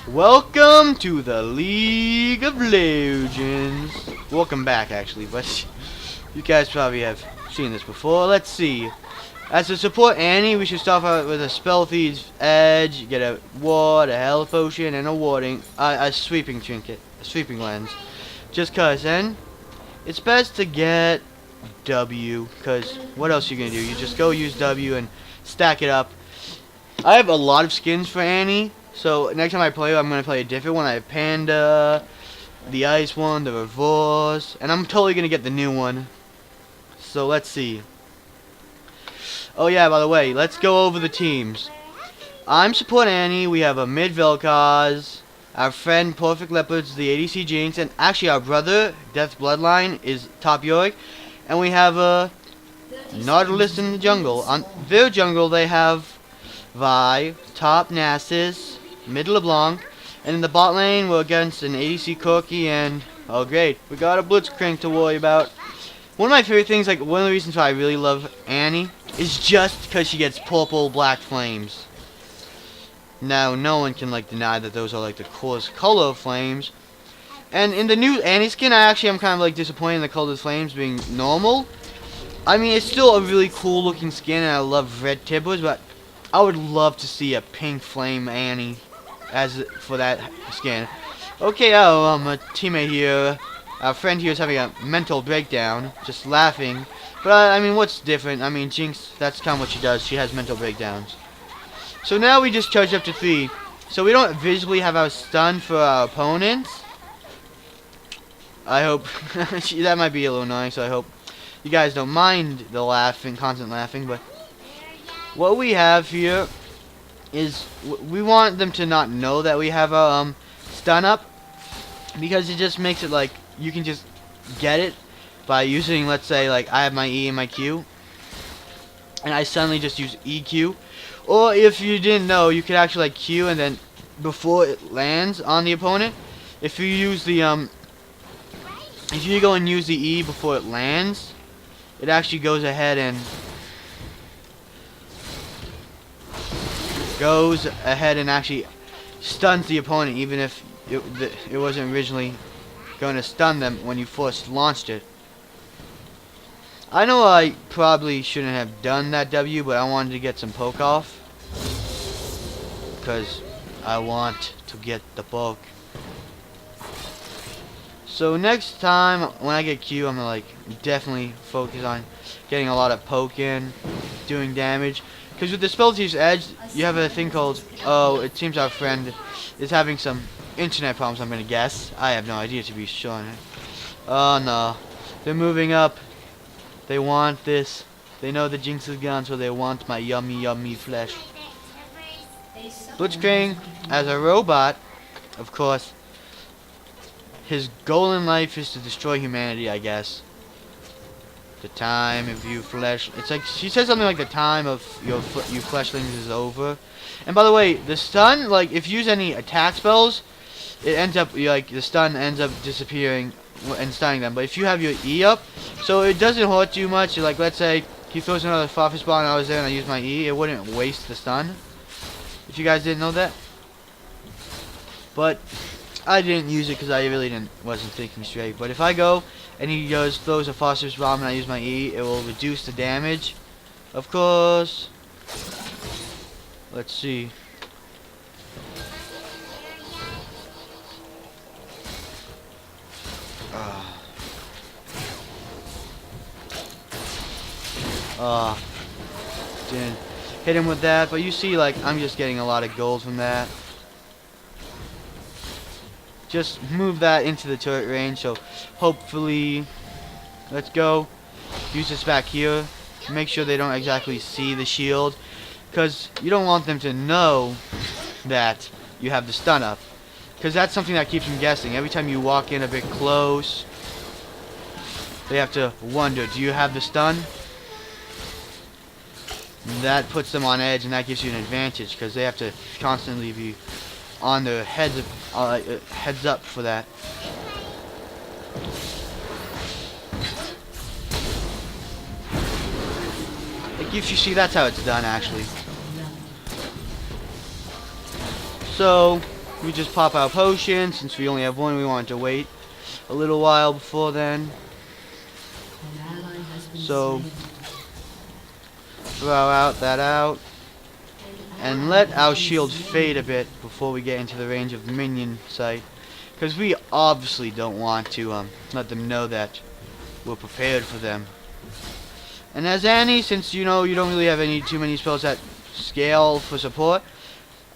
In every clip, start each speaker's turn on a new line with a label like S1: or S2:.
S1: Welcome to the League of Legends. Welcome back, actually, but you guys probably have seen this before. Let's see. As to support Annie, we should start out with a Spell Thief's Edge, get a ward, a health potion, and a sweeping trinket, a sweeping lens. Just cause, and it's best to get W, cause what else are you gonna do? You just go use W and stack it up. I have a lot of skins for Annie. So next time I play, I'm gonna play a different one. I have Panda, the Ice one, the Reverse, and I'm totally gonna get the new one. So let's see. Oh yeah, by the way, let's go over the teams. I'm support Annie. We have a mid Vel'Koz, our friend Perfect Leopard's the ADC Jinx, and actually our brother Death's Bloodline is top Yorick, and we have a Nautilus in the jungle. On their jungle, they have Vi, top Nasus, mid LeBlanc, and in the bot lane we're against an ADC Corki and oh great, we got a Blitzcrank to worry about. One of my favorite things, like one of the reasons why I really love Annie, is just because she gets purple black flames. Now no one can like deny that those are like the coolest color of flames. And in the new Annie skin, I actually am kind of like disappointed in the color of flames being normal. I mean, it's still a really cool looking skin and I love red tibbers, but I would love to see a pink flame Annie as for that skin. Okay, my teammate here, our friend here is having a mental breakdown, just laughing. But I mean, what's different? I mean, Jinx, that's kind of what she does. She has mental breakdowns. So now we just charge up to 3. So we don't visually have our stun for our opponents. I hope that might be a little annoying. So I hope you guys don't mind the laughing, constant laughing. But what we have here is we want them to not know that we have a stun up, because it just makes it like you can just get it by using, let's say, like I have my E and my Q, and I suddenly just use EQ. Or if you didn't know, you could actually like Q and then before it lands on the opponent, if you use the if you go and use the E before it lands, it actually goes ahead and actually stuns the opponent, even if it wasn't originally going to stun them when you first launched it. I know I probably shouldn't have done that W, but I wanted to get some poke off, because I want to get the poke. So next time when I get Q, I'm gonna like definitely focus on getting a lot of poke in, doing damage. Because with the Spell Thief's Edge, you have a thing called, oh, it seems our friend is having some internet problems, I'm going to guess. I have no idea, to be sure. Oh, no. They're moving up. They want this. They know the Jinx is gone, so they want my yummy, yummy flesh. Blitzcrank, as a robot, of course, his goal in life is to destroy humanity, I guess. The time of you flesh, it's like she said something like the time of you fleshlings is over. And by the way, the stun, like if you use any attack spells, it ends up like the stun ends up disappearing and stunning them. But if you have your E up, so it doesn't hurt you much. Like let's say he throws another Farfetch spell and I was there and I used my E, it wouldn't waste the stun. If you guys didn't know that, but I didn't use it because I really wasn't thinking straight. But if I go and he throws a phosphorus bomb and I use my E, it will reduce the damage. Of course. Let's see. Didn't hit him with that, but you see, like, I'm just getting a lot of gold from that. Just move that into the turret range, so hopefully, let's go, use this back here, make sure they don't exactly see the shield, because you don't want them to know that you have the stun up, because that's something that keeps them guessing. Every time you walk in a bit close, they have to wonder, do you have the stun? And that puts them on edge, and that gives you an advantage, because they have to constantly be on their heads up for that. Like if you see, that's how it's done actually. So we just pop our potion. Since we only have one, we wanted to wait a little while before then. So throw out that out. And let our shields fade a bit before we get into the range of the minion sight. Because we obviously don't want to let them know that we're prepared for them. And as Annie, since you know you don't really have too many spells that scale for support,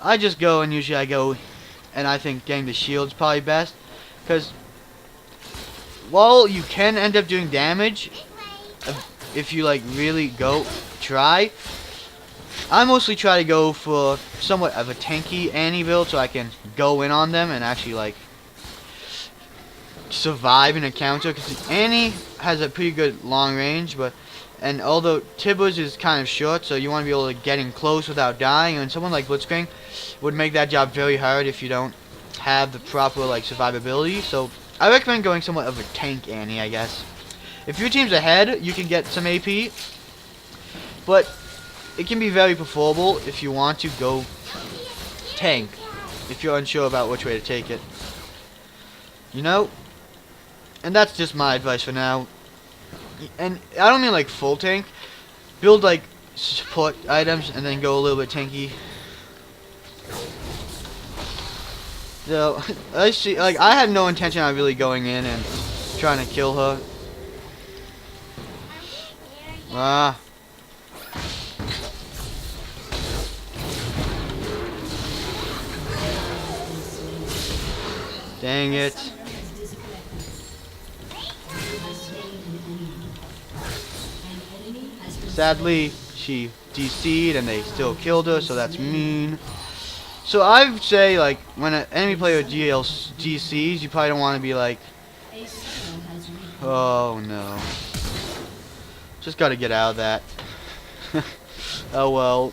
S1: I just go and usually I go, and I think getting the shield's probably best. Because while you can end up doing damage, if you like really try, I mostly try to go for somewhat of a tanky Annie build so I can go in on them and actually like survive in a counter, because Annie has a pretty good long range, and although Tibbers is kind of short, so you want to be able to get in close without dying, and someone like Blitzcrank would make that job very hard if you don't have the proper like survivability. So I recommend going somewhat of a tank Annie, I guess. If your team's ahead, you can get some AP, but it can be very preferable if you want to go tank, if you're unsure about which way to take it. You know? And that's just my advice for now. And I don't mean like full tank. Build like support items and then go a little bit tanky. So I see, like I had no intention of really going in and trying to kill her. Ah. Dang it. Sadly, she DC'd and they still killed her, so that's mean. So I would say, like, when an enemy player DCs, you probably don't want to be like, oh no. Just gotta get out of that. Oh well.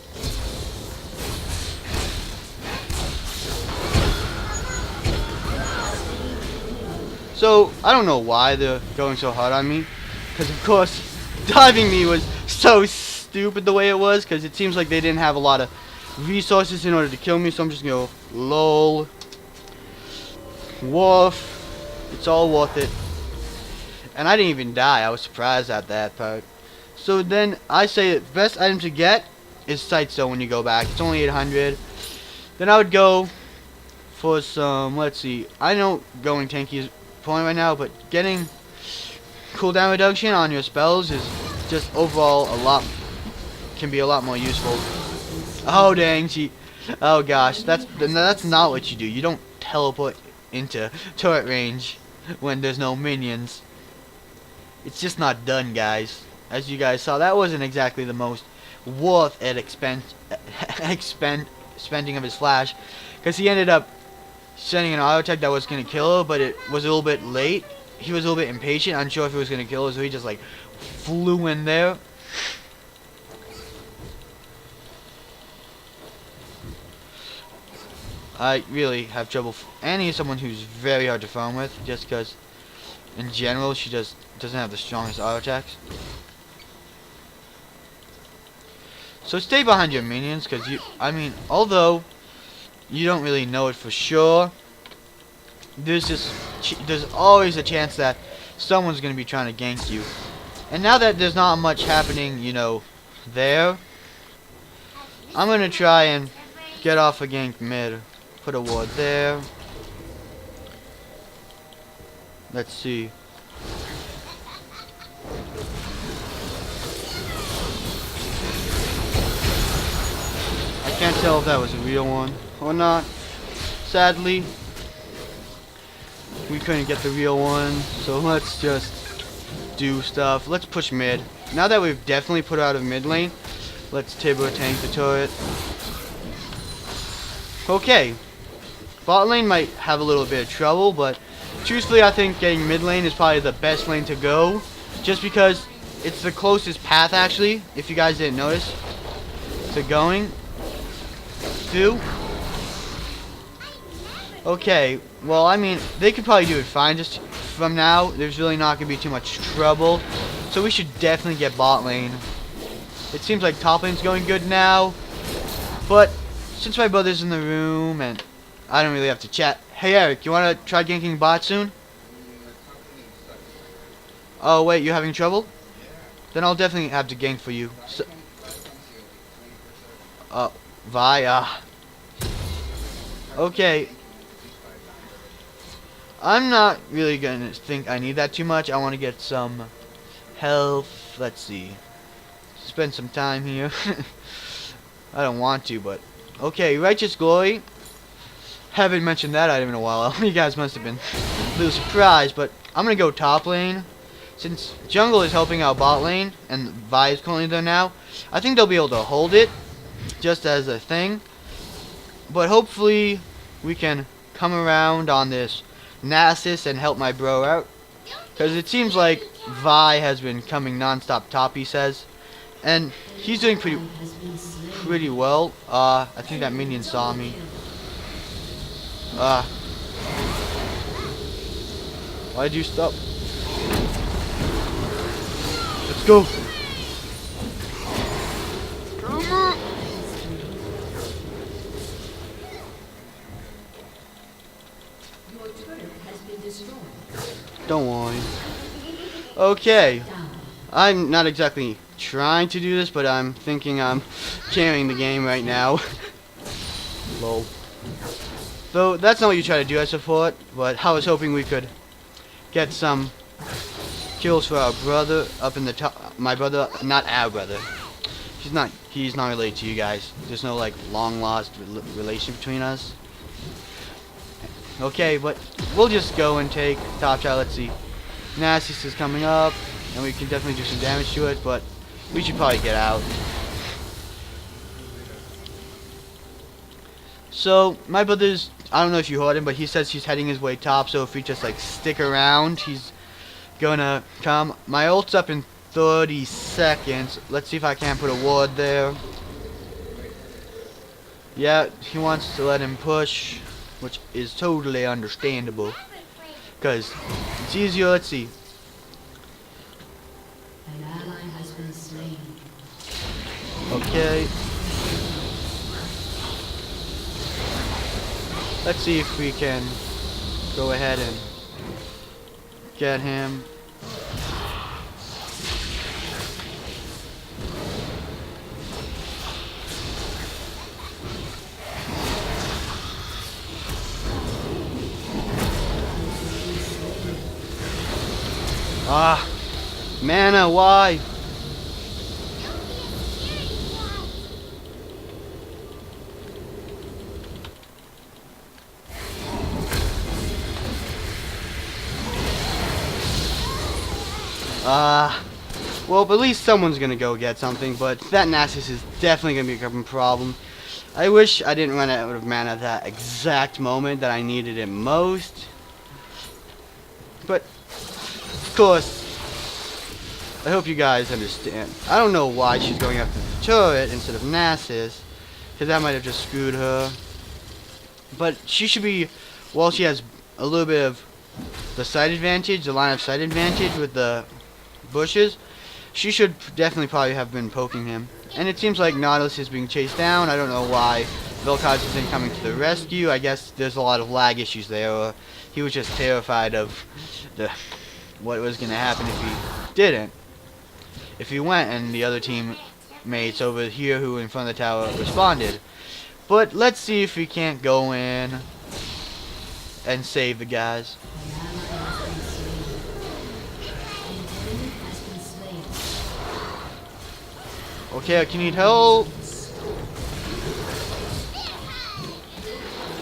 S1: So, I don't know why they're going so hard on me. Because, of course, diving me was so stupid the way it was. Because it seems like they didn't have a lot of resources in order to kill me. So I'm just going to go, lol. Woof. It's all worth it. And I didn't even die. I was surprised at that part. So then, I say the best item to get is Sight Stone when you go back. It's only 800. Then I would go for some, let's see. I know going tanky is point right now, but getting cooldown reduction on your spells is just overall can be a lot more useful. Oh dang, oh gosh, that's not what you do. You don't teleport into turret range when there's no minions. It's just not done, guys. As you guys saw, that wasn't exactly the most worth it spending of his flash, because he ended up sending an auto attack that was going to kill her, but it was a little bit late. He was a little bit impatient, unsure if it was going to kill her, so he just like flew in there. I really have trouble. Annie is someone who's very hard to farm with, just because in general she just doesn't have the strongest auto attacks. So stay behind your minions, because although you don't really know it for sure, there's always a chance that someone's going to be trying to gank you. And now that there's not much happening, there, I'm going to try and get off a gank mid. Put a ward there. Let's see. I can't tell if that was a real one or not. Sadly, we couldn't get the real one, so let's just do stuff. Let's push mid. Now that we've definitely put out of mid lane, let's Tibber tank the turret. Okay. Bot lane might have a little bit of trouble, but truthfully I think getting mid lane is probably the best lane to go, just because it's the closest path actually, if you guys didn't notice, to going through. Okay, well, they could probably do it fine. Just from now, there's really not going to be too much trouble. So we should definitely get bot lane. It seems like top lane's going good now. But since my brother's in the room and I don't really have to chat. Hey Eric, you wanna try ganking bot soon? Oh wait, you're having trouble? Then I'll definitely have to gank for you. So, Vi, okay. I'm not really gonna think I need that too much. I want to get some health. Let's see. Spend some time here. I don't want to, but okay. Righteous Glory. Haven't mentioned that item in a while. You guys must have been a little surprised, but I'm gonna go top lane. Since jungle is helping out bot lane and Vi is currently there now, I think they'll be able to hold it just as a thing. But hopefully we can come around on this Nasus and help my bro out. Because it seems like Vi has been coming non-stop top, he says. And he's doing pretty well. I think that minion saw me. Why'd you stop? Let's go. Don't worry. Okay. I'm not exactly trying to do this, but I'm thinking I'm carrying the game right now. Lol. Though that's not what you try to do as support, but I was hoping we could get some kills for our brother up in the top. My brother, not our brother. He's not related to you guys. There's no like long lost relation between us. Okay, but we'll just go and take top shot. Let's see. Nasus is coming up, and we can definitely do some damage to it, but we should probably get out. So, my brother's, I don't know if you heard him, but he says he's heading his way top, so if we just like stick around, he's gonna come. My ult's up in 30 seconds. Let's see if I can't put a ward there. Yeah, he wants to let him push, which is totally understandable. Because it's easier, let's see.
S2: An ally has been slain.
S1: Okay. Let's see if we can go ahead and get him. Ah, mana, why? Well, at least someone's gonna go get something, but that Nasus is definitely gonna become a problem. I wish I didn't run out of mana at that exact moment that I needed it most. But, of course, I hope you guys understand. I don't know why she's going after the turret instead of Nasus, because that might have just screwed her. But she should be, well, she has a little bit of the sight advantage, the line of sight advantage with the bushes. She should definitely probably have been poking him. And it seems like Nautilus is being chased down. I don't know why Vel'Koz isn't coming to the rescue. I guess there's a lot of lag issues there, or he was just terrified of what was going to happen if he didn't. If he went and the other teammates over here who were in front of the tower responded. But let's see if we can't go in and save the guys. Okay, I can need help.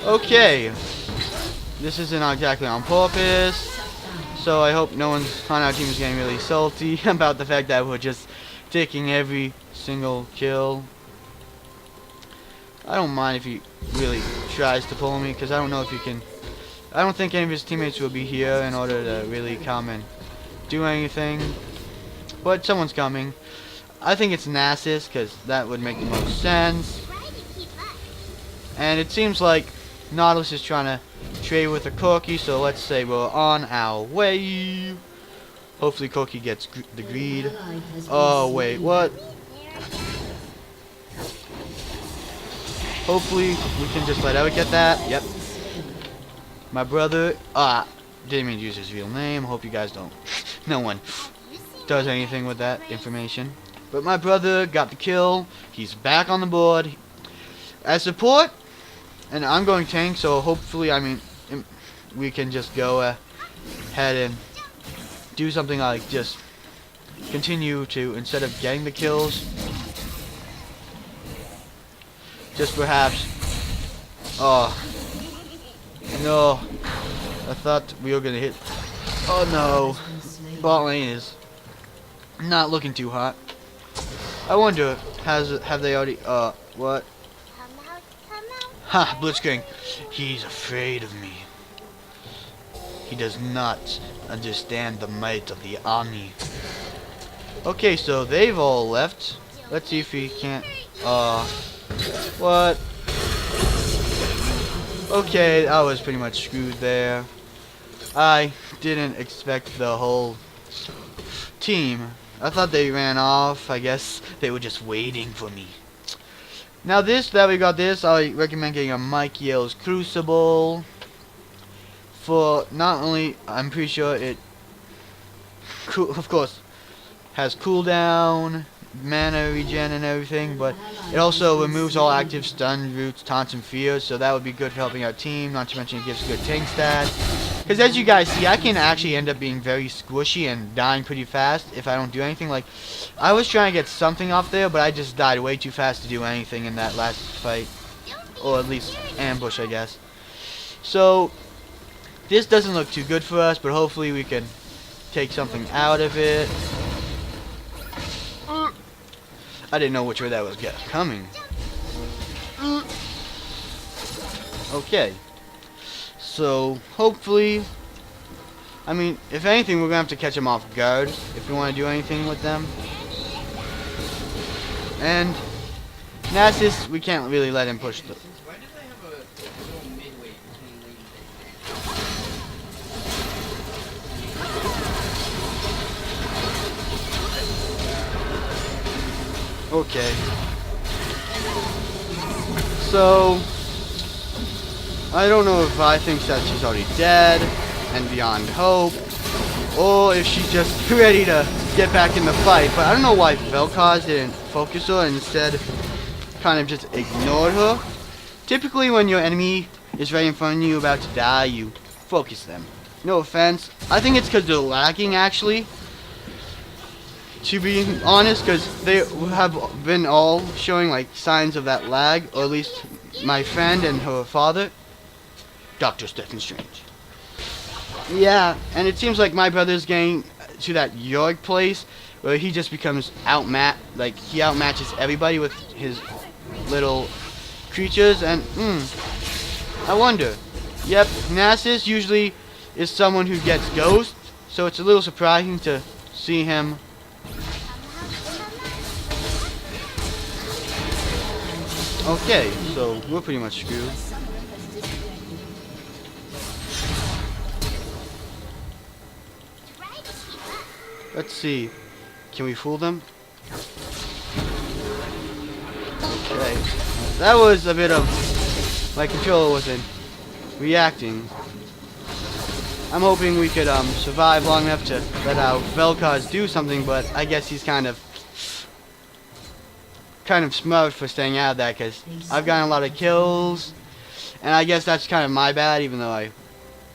S1: Okay. This isn't exactly on purpose. So I hope no one on our team is getting really salty about the fact that we're just taking every single kill. I don't mind if he really tries to pull me, because I don't know if he can. I don't think any of his teammates will be here in order to really come and do anything. But someone's coming. I think it's Nasus, because that would make the most sense. And it seems like Nautilus is trying to trade with a Cookie, so let's say we're on our way. Hopefully Cookie gets the greed. Oh, wait, what? Hopefully we can just let Eric get that. Yep. My brother, didn't mean to use his real name. Hope you guys don't. No one does anything with that information. But my brother got the kill. He's back on the board as support, and I'm going tank. So hopefully, we can just go ahead and do something like just continue to, instead of getting the kills, just perhaps. Oh no! I thought we were gonna hit. Oh no! Bot lane is not looking too hot. I wonder, have they already? What? Ha! Blitzkrieg. He's afraid of me. He does not understand the might of the army. Okay, so they've all left. Let's see if he can't. What? Okay, I was pretty much screwed there. I didn't expect the whole team. I thought they ran off. I guess they were just waiting for me. Now that we got this, I recommend getting a Mike Yale's Crucible. For not only, I'm pretty sure it, of course, has cooldown, mana regen and everything, but it also removes all active stun, roots, taunts, and fears, so that would be good for helping our team, not to mention it gives good tank stats. Because as you guys see, I can actually end up being very squishy and dying pretty fast if I don't do anything. Like, I was trying to get something off there, but I just died way too fast to do anything in that last fight. Or at least ambush, I guess. So, this doesn't look too good for us, but hopefully we can take something out of it. I didn't know which way that was coming. Okay. So, hopefully, if anything, we're going to have to catch them off guard if we want to do anything with them. And Nasus, we can't really let him push the...
S3: Why do they have a little midway between
S1: Okay. So, I don't know if I think that she's already dead and beyond hope, or if she's just ready to get back in the fight. But I don't know why Vel'Koz didn't focus her and instead kind of just ignored her. Typically, when your enemy is right in front of you about to die, you focus them. No offense. I think it's because they're lagging, actually. To be honest, because they have been all showing like signs of that lag, or at least my friend and her father, Dr. Stephen Strange. Yeah, and it seems like my brother's getting to that York place where he just becomes he outmatches everybody with his little creatures, and I wonder. Yep, Nasus usually is someone who gets ghost, so it's a little surprising to see him. Okay, so we're pretty much screwed. Let's see. Can we fool them? Okay. That was a bit of... my controller wasn't reacting. I'm hoping we could survive long enough to let our Vel'Koz do something, but I guess he's kind of smart for staying out of that, because I've gotten a lot of kills, and I guess that's kind of my bad, even though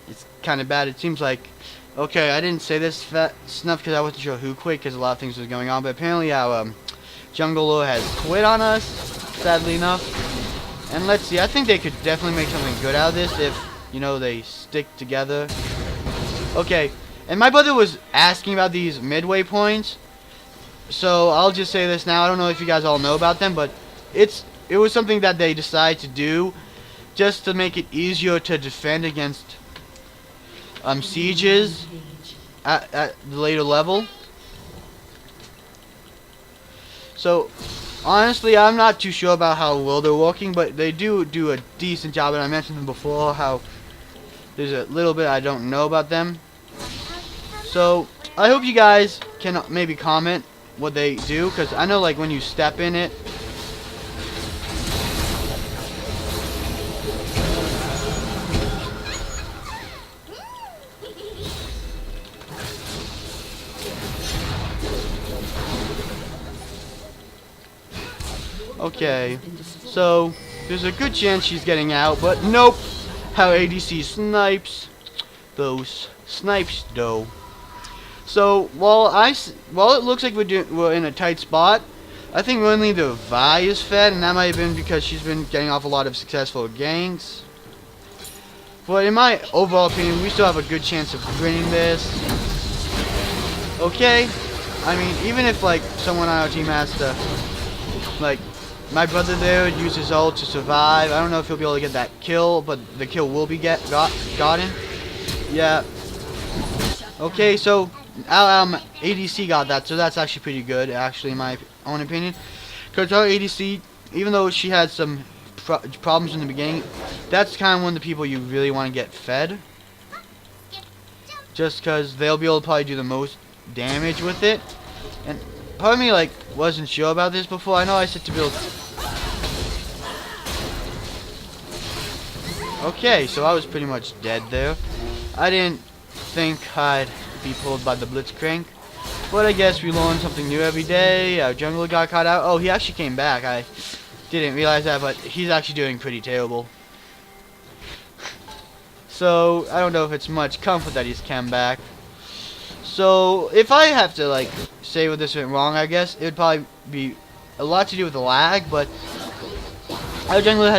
S1: it's kind of bad. It seems like, okay, I didn't say this enough because I wasn't sure who quit, because a lot of things was going on, but apparently our jungle lord has quit on us, sadly enough. And let's see, I think they could definitely make something good out of this if, they stick together. Okay, and my brother was asking about these midway points. So I'll just say this now. I don't know if you guys all know about them, but it was something that they decided to do just to make it easier to defend against sieges at the later level. So honestly, I'm not too sure about how well they're working, but they do a decent job, and I mentioned them before how there's a little bit I don't know about them. So I hope you guys can maybe comment what they do, because I know like when you step in it, Okay, so there's a good chance she's getting out, but nope. How ADC snipes. Those snipes, though. So while it looks like we're in a tight spot, I think only the Vi is fed, and that might have been because she's been getting off a lot of successful ganks. But in my overall opinion, we still have a good chance of winning this. Okay, I mean, even if like someone on our team has to, like, my brother there would use his ult to survive. I don't know if he'll be able to get that kill, but the kill will be gotten. Yeah. Okay, so our ADC got that, so that's actually pretty good, actually, in my own opinion. Because our ADC, even though she had some problems in the beginning, that's kind of one of the people you really want to get fed. Just because they'll be able to probably do the most damage with it. And part of me, like, wasn't sure about this before. I know I said to build... Okay, so I was pretty much dead there. I didn't think I'd be pulled by the Blitzcrank. But I guess we learn something new every day. Our jungler got caught out. Oh, he actually came back. I didn't realize that, but he's actually doing pretty terrible. So, I don't know if it's much comfort that he's come back. So, if I have to, like, say what this went wrong, I guess, it would probably be a lot to do with the lag, but our jungler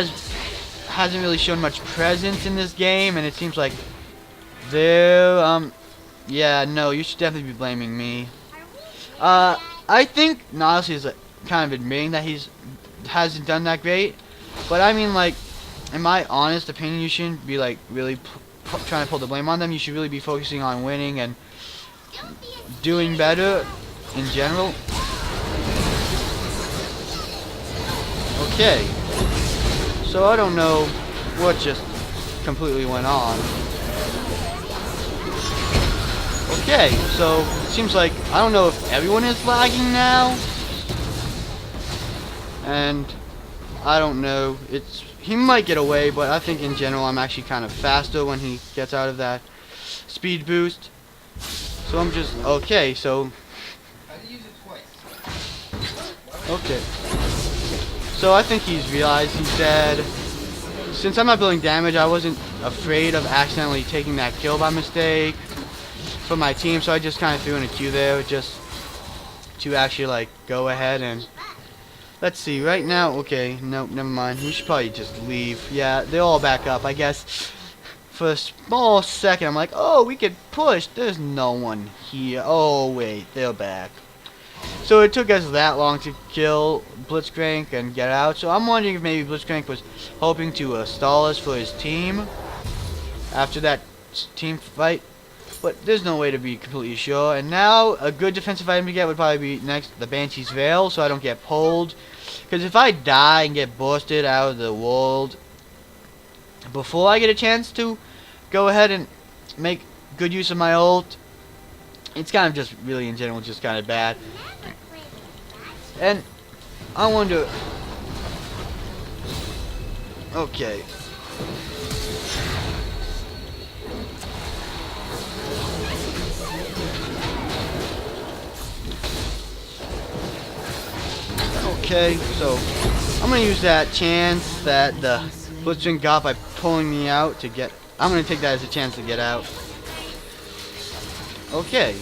S1: hasn't really shown much presence in this game, and it seems like yeah, no, you should definitely be blaming me. I think Nautilus is kind of admitting that hasn't done that great, but I mean, like, in my honest opinion, you shouldn't be like really trying to pull the blame on them. You should really be focusing on winning and doing better in general. Okay, so I don't know what just completely went on. Okay, so it seems like I don't know if everyone is lagging now, and I don't know. He might get away, but I think in general I'm actually kind of faster when he gets out of that speed boost. So I'm just okay. So okay. So I think he's realized he's dead. Since I'm not building damage, I wasn't afraid of accidentally taking that kill by mistake for my team, so I just kind of threw in a Q there just to actually like go ahead and let's see right now. Okay, nope, never mind. We should probably just leave. Yeah, they're all back up, I guess. For a small second, I'm like, oh, we could push. There's no one here. Oh wait, they're back. So it took us that long to kill Blitzcrank and get out. So I'm wondering if maybe Blitzcrank was hoping to stall us for his team after that team fight. But there's no way to be completely sure. And now a good defensive item to get would probably be next the Banshee's Veil, so I don't get pulled. Because if I die and get busted out of the world before I get a chance to go ahead and make good use of my ult, it's kind of just really in general just kind of bad. And I wonder. Okay. Okay, so I'm gonna use that chance that the Blitzcrank got by pulling me out to get. I'm gonna take that as a chance to get out. Okay,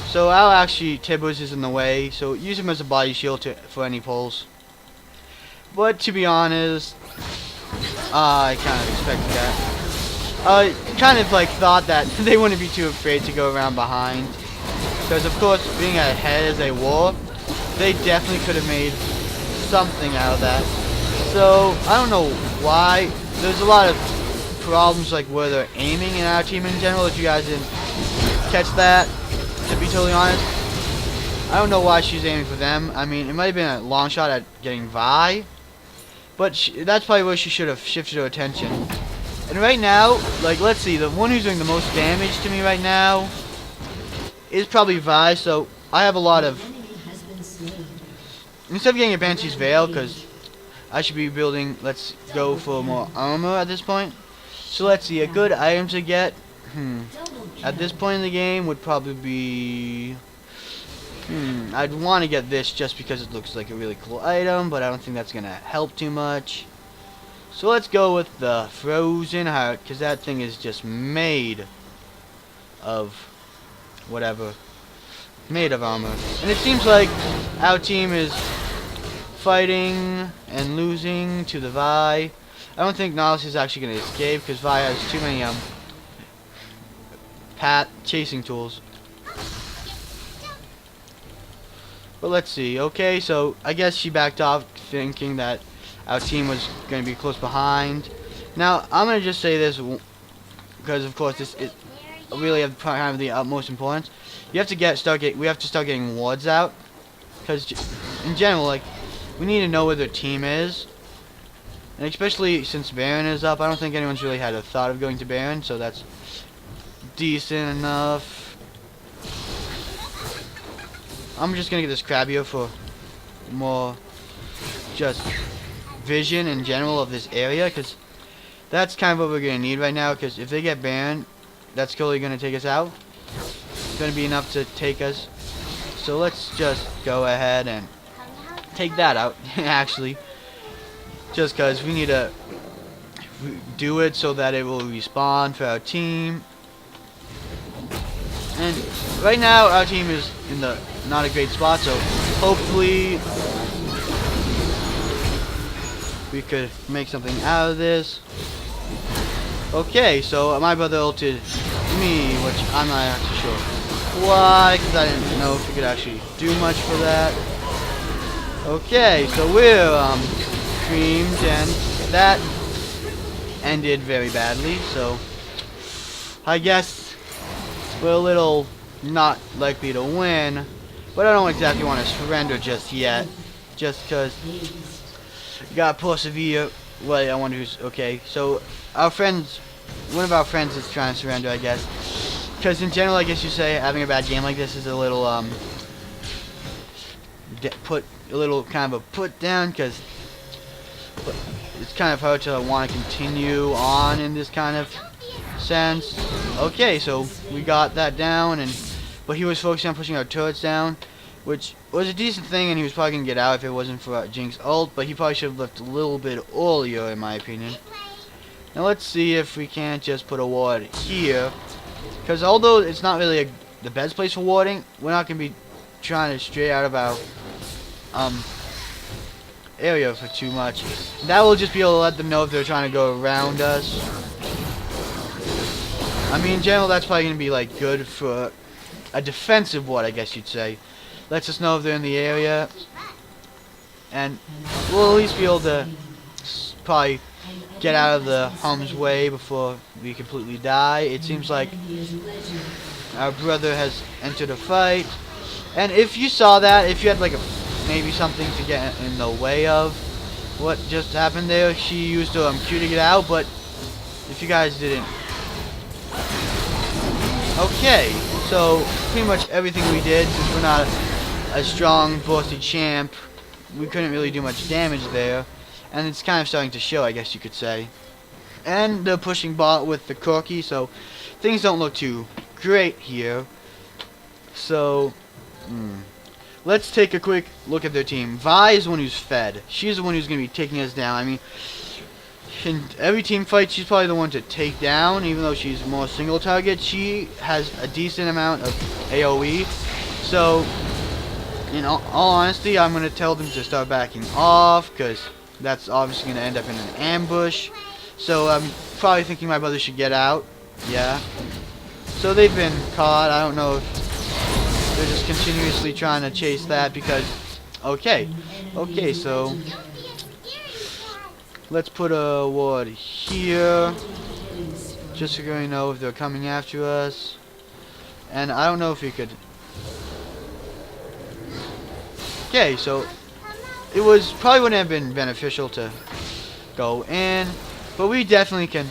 S1: so I'll actually Tibbers is in the way, so use him as a body shield for any pulls. But to be honest, I kind of expected that. I kind of like thought that they wouldn't be too afraid to go around behind, because of course being ahead as they were, they definitely could have made something out of that. So I don't know why. There's a lot of problems like where they're aiming in our team in general. If you guys didn't catch that, to be totally honest, I don't know why she's aiming for them. I mean, it might have been a long shot at getting Vi, but that's probably where she should have shifted her attention. And right now, like, let's see, the one who's doing the most damage to me right now is probably Vi. So I have a lot of. Instead of getting a Banshee's Veil, because I should be building, let's go for more armor at this point. So let's see, a good item to get, at this point in the game would probably be, I'd want to get this just because it looks like a really cool item, but I don't think that's gonna help too much. So let's go with the Frozen Heart, because that thing is just made of whatever. Made of armor. And it seems like our team is fighting and losing to the Vi. I don't think Nautilus is actually going to escape, because Vi has too many chasing tools. But let's see. Okay, so I guess she backed off thinking that our team was going to be close behind. Now, I'm going to just say this because, of course, this is really kind of the utmost importance. We have to start getting wards out, because in general, like, we need to know where their team is, and especially since Baron is up, I don't think anyone's really had a thought of going to Baron, so that's decent enough. I'm just gonna get this Crabio for more just vision in general of this area, because that's kind of what we're gonna need right now. Because if they get Baron, that's totally gonna take us out. It's gonna be enough to take us. So let's just go ahead and take that out, actually. Just because we need to do it so that it will respawn for our team. And right now, our team is in the not a great spot, so hopefully we could make something out of this. Okay, so my brother ulted me, which I'm not actually sure why, because I didn't know if we could actually do much for that. Okay, so we're creamed, and that ended very badly, so I guess we're a little not likely to win, but I don't exactly want to surrender just yet, just because you gotta persevere. Well, I wonder who's okay. So our friends, one of our friends is trying to surrender, I guess, because in general, I guess you say having a bad game like this is a little kind of a put down, because it's kind of hard to want to continue on in this kind of sense. Okay, so we got that down, but he was focusing on pushing our turrets down, which was a decent thing, and he was probably gonna get out if it wasn't for Jinx ult, but he probably should have left a little bit earlier, in my opinion. Now let's see if we can't just put a ward here, because although it's not really the best place for warding, we're not gonna be trying to stray out of our area for too much. That will just be able to let them know if they're trying to go around us. I mean, in general, that's probably going to be, like, good for a defensive ward, I guess you'd say. Lets us know if they're in the area. And we'll at least be able to probably get out of the harm's way before we completely die. It seems like our brother has entered a fight. And if you saw that, if you had, like, maybe something to get in the way of what just happened there, she used Q to get out, but if you guys didn't. Okay, so pretty much everything we did, since we're not a strong bossy champ, we couldn't really do much damage there, and it's kind of starting to show, I guess you could say. And they're pushing bot with the Corki, so things don't look too great here. So let's take a quick look at their team. Vi is the one who's fed. She's the one who's going to be taking us down. I mean, in every team fight, she's probably the one to take down, even though she's more single target. She has a decent amount of AoE. So, in all honesty, I'm going to tell them to start backing off, because that's obviously going to end up in an ambush. So, I'm probably thinking my brother should get out. Yeah. So, they've been caught. I don't know if they're just continuously trying to chase that, because... Okay, so... let's put a ward here, just so we know if they're coming after us. And I don't know if we could... Okay, so it probably wouldn't have been beneficial to go in, but we definitely can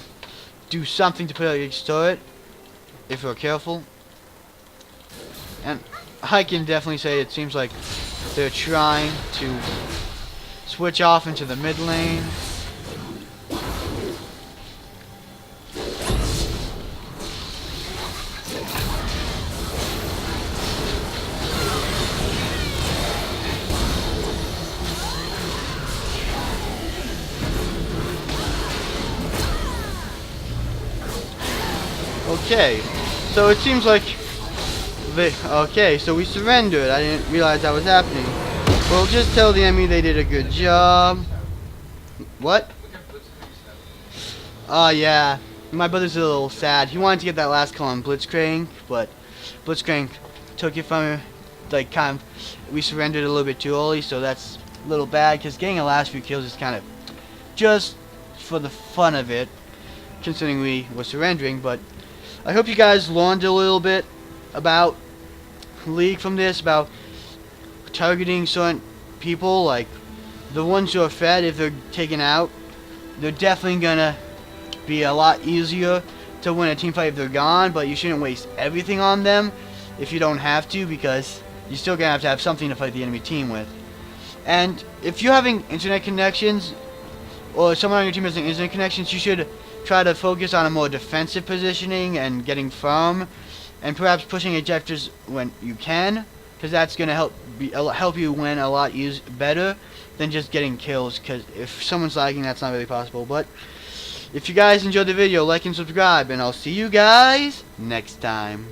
S1: do something to put out against turret if we're careful. And I can definitely say it seems like they're trying to switch off into the mid lane. Okay, so it seems like okay, so we surrendered. I didn't realize that was happening. Well, just tell the enemy they did a good job. What? Oh yeah, my brother's a little sad. He wanted to get that last kill on Blitzcrank, but Blitzcrank took it from her. Like we surrendered a little bit too early, so that's a little bad. Because getting the last few kills is kind of just for the fun of it, considering we were surrendering. But I hope you guys learned a little bit about League from this, about targeting certain people, like the ones who are fed. If they're taken out, they're definitely gonna be a lot easier to win a team fight if they're gone, but you shouldn't waste everything on them if you don't have to, because you're still gonna have to have something to fight the enemy team with. And if you're having internet connections, or someone on your team has internet connections, you should try to focus on a more defensive positioning and getting firm, and perhaps pushing objectives when you can, because that's gonna help you win a lot better than just getting kills. Because if someone's lagging, that's not really possible. But if you guys enjoyed the video, like and subscribe, and I'll see you guys next time.